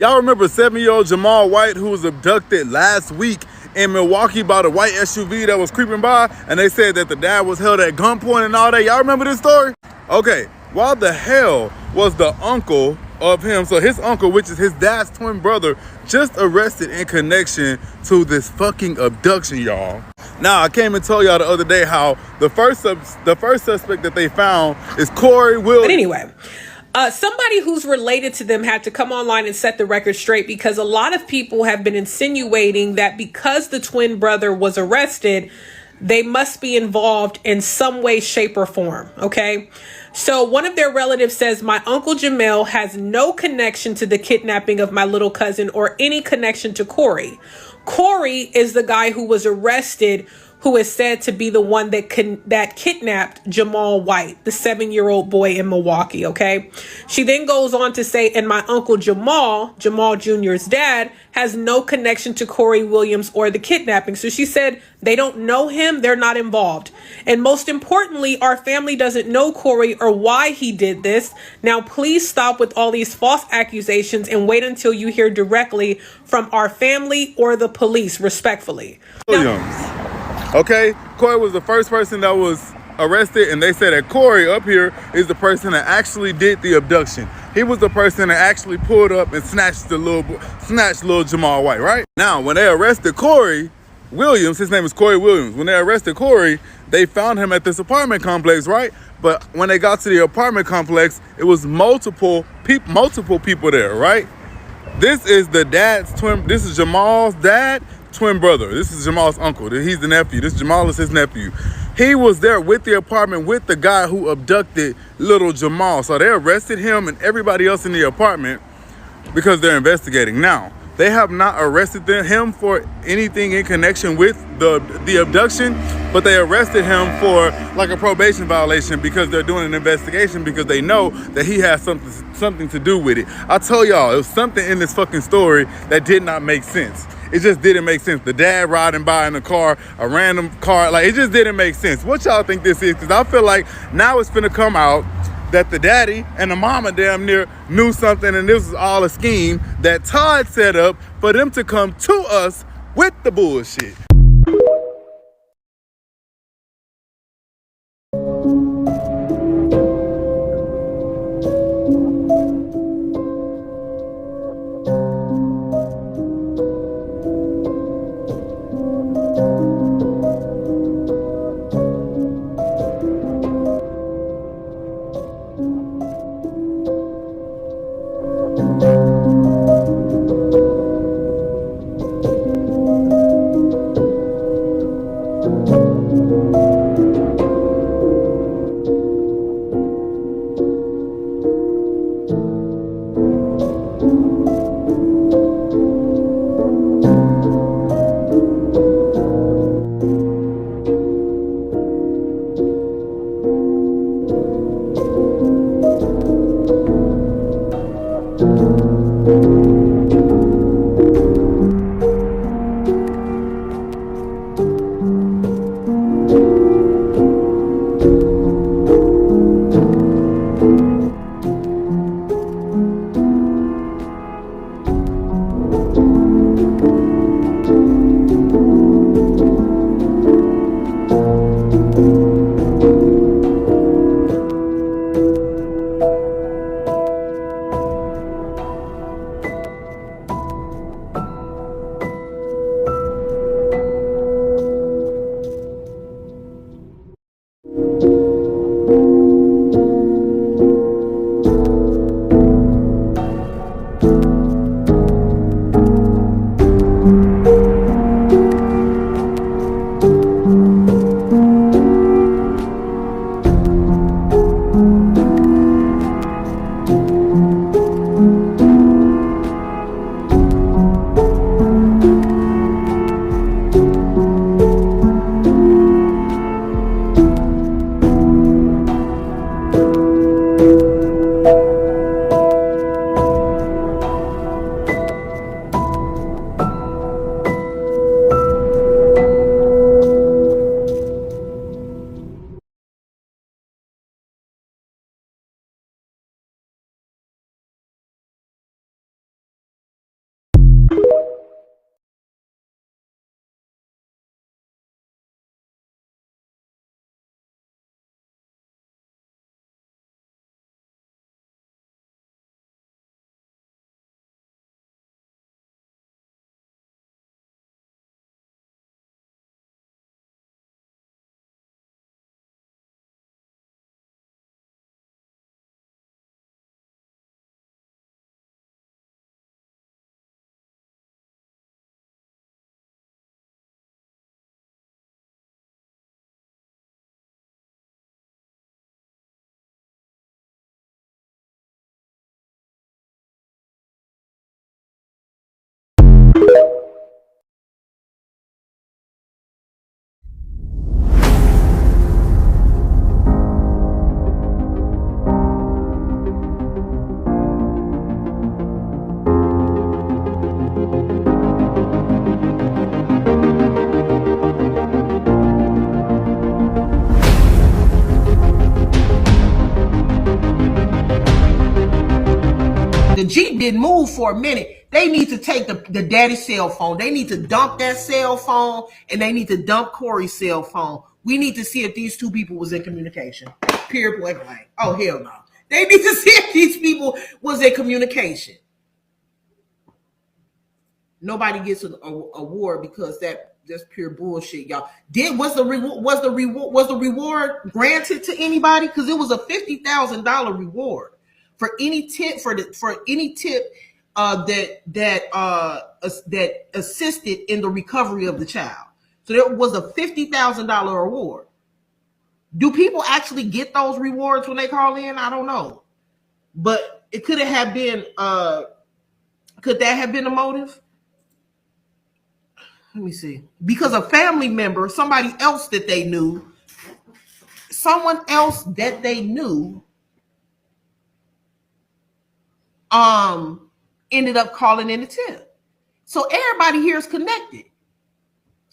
Y'all remember 7-year-old Jamal White who was abducted last week in Milwaukee by the white SUV that was creeping by, and they said that the dad was held at gunpoint and all that? Y'all remember this story? Okay, why the hell was the uncle of him, so his uncle, which is his dad's twin brother, just arrested in connection to this fucking abduction, y'all? Now, I came and told y'all the other day how the first suspect that they found is Corey Williams. But anyway, somebody who's related to them had to come online and set the record straight, because a lot of people have been insinuating that because the twin brother was arrested, they must be involved in some way, shape, or form. Okay. So one of their relatives says, my uncle Jamal has no connection to the kidnapping of my little cousin or any connection to Corey. Corey is the guy who was arrested, who is said to be the one that kidnapped Jamal White, the 7-year-old boy in Milwaukee, okay? She then goes on to say, and my uncle Jamal Jr.'s dad, has no connection to Corey Williams or the kidnapping. So she said they don't know him, they're not involved. And most importantly, our family doesn't know Corey or why he did this. Now, please stop with all these false accusations and wait until you hear directly from our family or the police, respectfully. Williams. Okay, Corey was the first person that was arrested, and they said that Corey up here is the person that actually did the abduction. He was the person that actually pulled up and snatched little Jamal White, right? Now, when they arrested Corey Williams, his name is Corey Williams. When they arrested Corey, they found him at this apartment complex, right? But when they got to the apartment complex, it was multiple people there, right? This is the dad's twin. This is Jamal's dad. Twin brother. This is Jamal's uncle. He's the nephew. This Jamal is his nephew. He was there with the apartment with the guy who abducted little Jamal. So they arrested him and everybody else in the apartment because they're investigating. Now, they have not arrested him for anything in connection with the abduction, but they arrested him for like a probation violation because they're doing an investigation because they know that he has something to do with it. I told y'all, it was something in this fucking story that did not make sense. It just didn't make sense. The dad riding by in a car, a random car, like it just didn't make sense. What y'all think this is? Because I feel like now it's finna come out that the daddy and the mama damn near knew something, and this was all a scheme that Todd set up for them to come to us with the bullshit. didn't move for a minute. They need to take the daddy's cell phone. They need to dump that cell phone, and they need to dump Corey's cell phone. We need to see if these two people was in communication. Period, point blank. Oh, hell no. They need to see if these people was in communication. Nobody gets an award because that's pure bullshit, y'all. Was the reward granted to anybody? Because it was a $50,000 reward for any tip that assisted in the recovery of the child. So there was a $50,000 award. Do people actually get those rewards when they call in? I don't know, but it could have been. Could that have been a motive? Let me see. Because a family member, someone else that they knew, ended up calling in a tip. So everybody here is connected.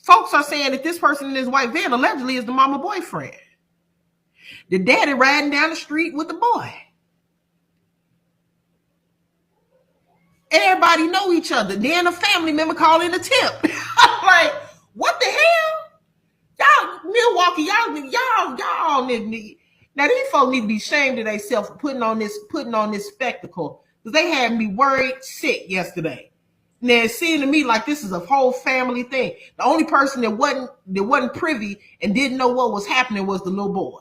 Folks are saying that this person in this white van allegedly is the mama boyfriend. The daddy riding down the street with the boy. Everybody know each other. Then a family member call in a tip. I'm like, what the hell? Y'all, Milwaukee, y'all need. Now these folks need to be ashamed of themselves for putting on this spectacle. Because they had me worried sick yesterday. Now it seemed to me like this is a whole family thing. The only person that wasn't privy and didn't know what was happening was the little boy.